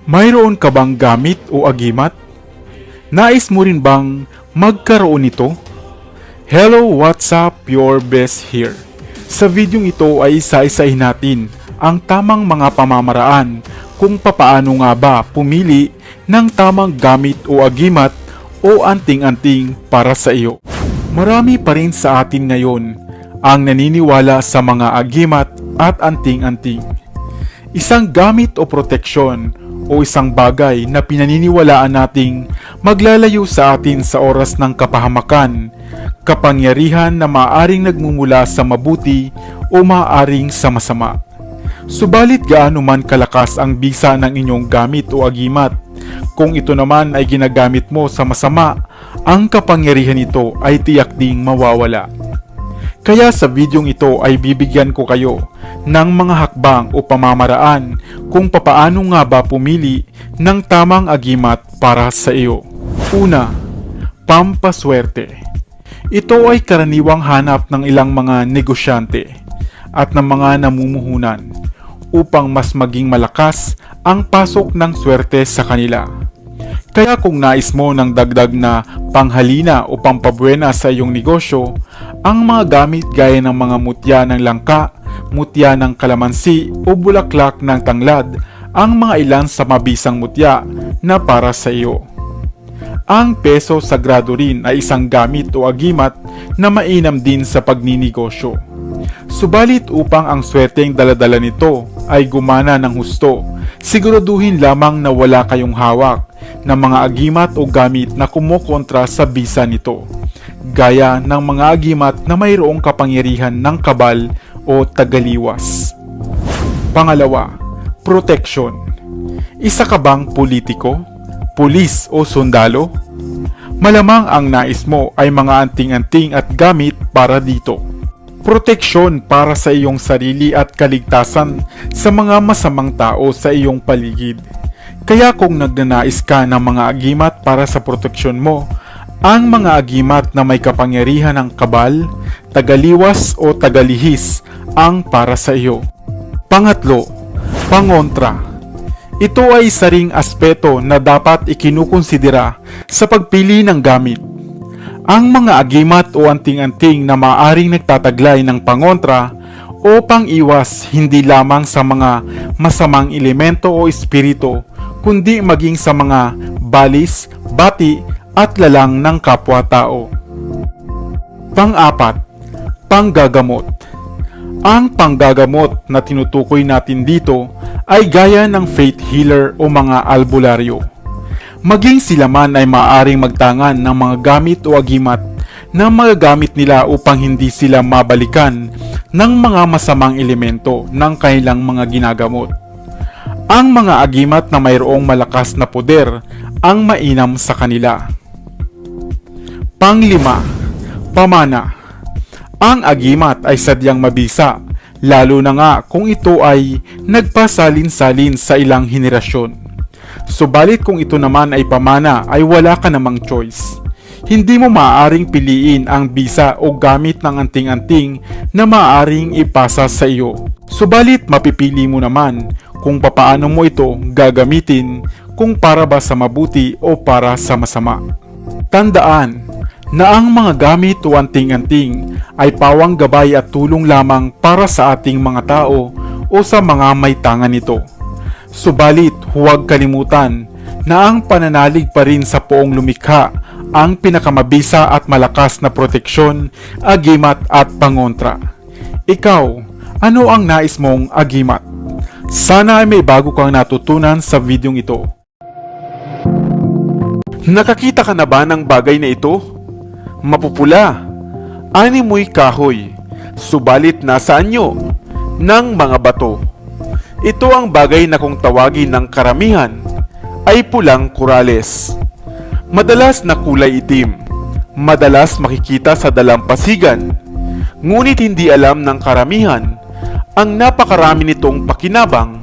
Mayroon ka bang gamit o agimat? Nais mo rin bang magkaroon nito? Hello, what's up? Your best here. Sa videong ito ay isa-isahin natin ang tamang mga pamamaraan kung papaano nga ba pumili ng tamang gamit o agimat o anting-anting para sa iyo. Marami pa rin sa atin ngayon ang naniniwala sa mga agimat at anting-anting. Isang gamit o proteksyon o isang bagay na pinaniniwalaan nating maglalayo sa atin sa oras ng kapahamakan, kapangyarihan na maaaring nagmumula sa mabuti o maaaring sa masama. Subalit gaano man kalakas ang bisa ng inyong gamit o agimat, kung ito naman ay ginagamit mo sa masama, ang kapangyarihan nito ay tiyak ding mawawala. Kaya sa videong ito ay bibigyan ko kayo ng mga hakbang o pamamaraan kung papaano nga ba pumili ng tamang agimat para sa iyo. Una, pampaswerte. Ito ay karaniwang hanap ng ilang mga negosyante at ng mga namumuhunan upang mas maging malakas ang pasok ng swerte sa kanila. Kaya kung nais mo ng dagdag na panghalina o pampabuena sa iyong negosyo, ang mga gamit gaya ng mga mutya ng langka, mutya ng kalamansi o bulaklak ng tanglad ang mga ilan sa mabisang mutya na para sa iyo. Ang peso sagrado rin ay isang gamit o agimat na mainam din sa pagninegosyo. Subalit upang ang swerteng daladala nito ay gumana ng husto, siguraduhin lamang na wala kayong hawak ng mga agimat o gamit na kumukontra sa bisa nito, gaya ng mga agimat na mayroong kapangyarihan ng kabal o tagaliwas. Pangalawa, protection. Isa ka bang politiko, pulis o sundalo? Malamang ang nais mo ay mga anting-anting at gamit para dito. Proteksyon para sa iyong sarili at kaligtasan sa mga masamang tao sa iyong paligid. Kaya kung nagnanais ka ng mga agimat para sa proteksyon mo, ang mga agimat na may kapangyarihan ng kabal, tagaliwas o tagalihis ang para sa iyo. Pangatlo, pangontra. Ito ay isa ring aspeto na dapat ikinukonsidera sa pagpili ng gamit. Ang mga agimat o anting-anting na maaaring nagtataglay ng pangontra o pang-iwas hindi lamang sa mga masamang elemento o espiritu, kundi maging sa mga balis, bati at lalang ng kapwa-tao. Pang-apat, panggagamot. Ang panggagamot na tinutukoy natin dito ay gaya ng faith healer o mga albularyo. Maging sila man ay maaaring magtangan ng mga gamit o agimat na magagamit nila upang hindi sila mabalikan ng mga masamang elemento ng kanilang mga ginagamot. Ang mga agimat na mayroong malakas na poder ang mainam sa kanila. Panglima, pamana. Ang agimat ay sadyang mabisa, lalo na nga kung ito ay nagpasalin-salin sa ilang henerasyon. Subalit kung ito naman ay pamana ay wala ka namang choice. Hindi mo maaaring piliin ang bisa o gamit ng anting-anting na maaaring ipasa sa iyo. Subalit mapipili mo naman kung papaano mo ito gagamitin, kung para ba sa mabuti o para sa masama. Tandaan na ang mga gamit o anting-anting ay pawang gabay at tulong lamang para sa ating mga tao o sa mga may tangan nito. Subalit huwag kalimutan na ang pananalig pa rin sa poong lumikha ang pinakamabisa at malakas na proteksyon, agimat at pangontra. Ikaw, ano ang nais mong agimat? Sana ay may bago kang natutunan sa videong ito. Nakakita ka na ba ng bagay na ito? Mapupula, animoy kahoy, subalit nasa anyo ng mga bato. Ito ang bagay na kung tawagin ng karamihan ay pulang korales. Madalas na kulay itim, madalas makikita sa dalampasigan, ngunit hindi alam ng karamihan ang napakarami nitong pakinabang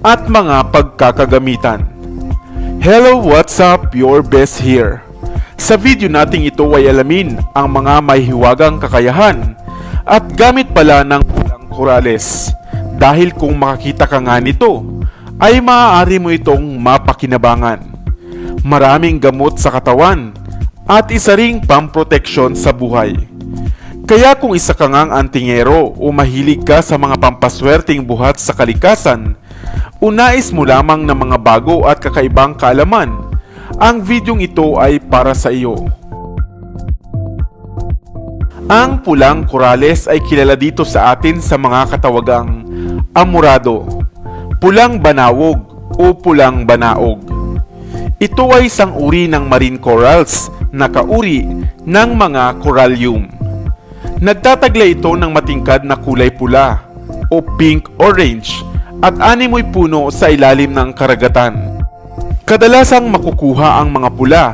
at mga pagkakagamitan. Hello, what's up? Your best here. Sa video nating ito ay alamin ang mga may hiwagang kakayahan at gamit pala ng pulang korales. Dahil kung makakita ka nga nito, ay maaari mo itong mapakinabangan. Maraming gamot sa katawan at isa ring pamproteksyon sa buhay. Kaya kung isa ka ngang antingero o mahilig ka sa mga pampaswerteng buhat sa kalikasan, unais mo lamang ng mga bago at kakaibang kaalaman, ang videong ito ay para sa iyo. Ang pulang korales ay kilala dito sa atin sa mga katawagang amurado, pulang banawog o pulang banaog. Ito ay isang uri ng marine corals na kauri ng mga corallium. Nagtataglay ito ng matingkad na kulay pula o pink-orange at animoy puno sa ilalim ng karagatan. Kadalasang makukuha ang mga pula,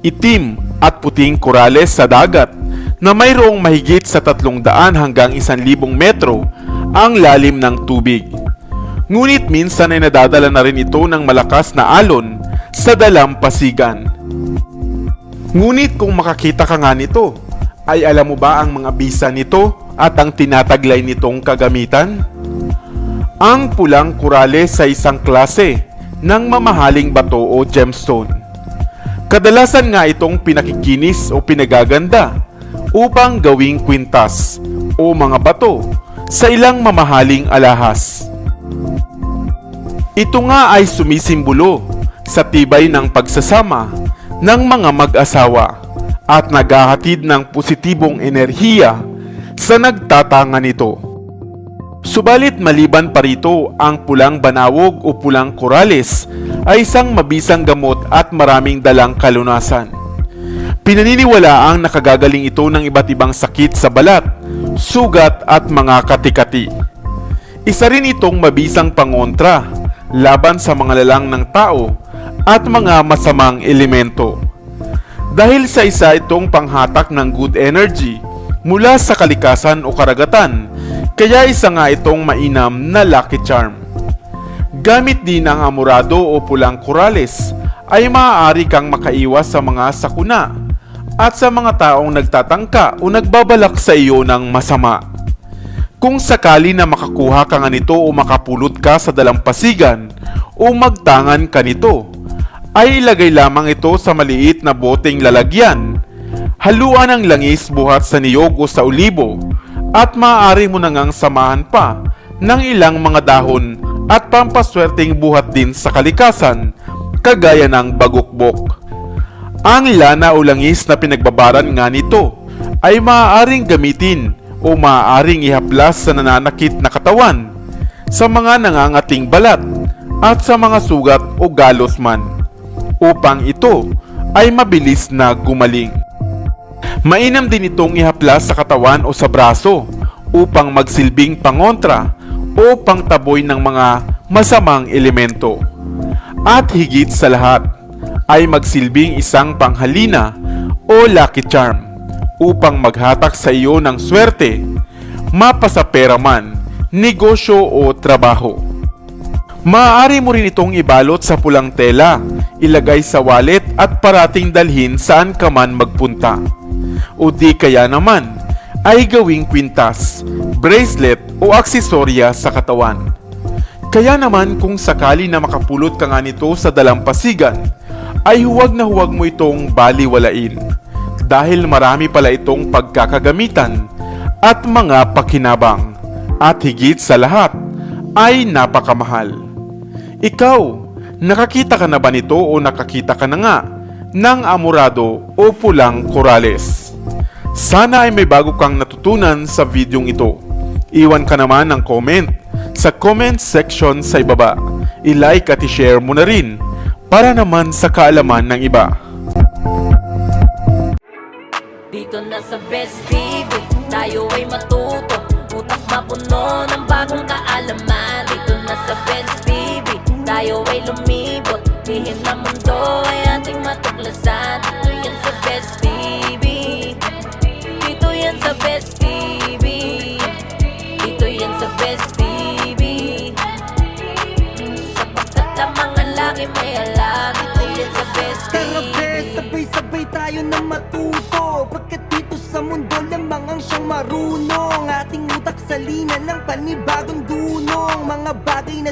itim at puting korales sa dagat na mayroong mahigit sa 300 hanggang 1,000 metro ang lalim ng tubig. Ngunit minsan ay nadadala na rin ito ng malakas na alon sa dalampasigan. Ngunit kung makakita ka nga nito, ay alam mo ba ang mga bisa nito at ang tinataglay nitong kagamitan? Ang pulang korales sa isang klase ng mamahaling bato o gemstone. Kadalasan nga itong pinakikinis o pinagaganda upang gawing kwintas o mga bato sa ilang mamahaling alahas. Ito nga ay sumisimbolo sa tibay ng pagsasama ng mga mag-asawa at naghahatid ng positibong enerhiya sa nagtatanga nito. Subalit maliban pa rito, ang pulang banawog o pulang korales ay isang mabisang gamot at maraming dalang kalunasan. Pinaniniwalaang nakagagaling ito ng iba't ibang sakit sa balat, sugat at mga kati-kati. Isa rin itong mabisang pangontra laban sa mga lalang ng tao at mga masamang elemento. Dahil sa isa itong panghatak ng good energy mula sa kalikasan o karagatan, kaya isa nga itong mainam na lucky charm. Gamit din ang amurado o pulang korales ay maaari kang makaiwas sa mga sakuna at sa mga taong nagtatangka o nagbabalak sa iyo ng masama. Kung sakali na makakuha ka nga nito o makapulot ka sa dalampasigan o magtangan ka nito, ay ilagay lamang ito sa maliit na boteng lalagyan. Haluan ang langis buhat sa niyog o sa olibo at maaari mo nang samahan pa ng ilang mga dahon at pampaswerteng buhat din sa kalikasan kagaya ng bagukbok. Ang lana o langis na pinagbabaran nga nito ay maaaring gamitin o maaaring ihaplas sa nananakit na katawan, sa mga nangangating balat at sa mga sugat o galos man, upang ito ay mabilis na gumaling. Mainam din itong ihaplas sa katawan o sa braso upang magsilbing pangontra o pangtaboy ng mga masamang elemento. At higit sa lahat, ay magsilbing isang panghalina o lucky charm upang maghatak sa iyo ng swerte, mapasapera man, negosyo o trabaho. Maaari mo rin itong ibalot sa pulang tela, ilagay sa wallet at parating dalhin saan ka man magpunta. O di kaya naman ay gawing kwintas, bracelet o aksesorya sa katawan. Kaya naman kung sakali na makapulot ka nga nito sa dalampasigan, ay huwag na huwag mo itong baliwalain dahil marami pala itong pagkakagamitan at mga pakinabang at higit sa lahat ay napakamahal. Ikaw, nakakita ka na ba nito o nakakita ka na nga ng amurado o pulang korales? Sana ay may bago kang natutunan sa videong ito. Iwan ka naman ng comment sa comment section sa ibaba. I-like at i-share mo na rin para naman sa kaalaman ng iba. Dito na sa Best TV, tayo ay matuto, utak mapuno ng bagong kaalaman. Dito na sa Best TV, tayo ay lumibot, lihim na mundo ay ating matuklasan. Dito yan sa Best TV, dito yan sa Best TV, dito yan sa Best TV. Sapagkat ang mga laki may alam, dito yan sa Best TV. Tara bes, sabay-sabay tayo na matuto, pagkat dito sa mundo lamang ang siyang marunong. Ating utak sa lina ng panibagong dunong, mga bagay na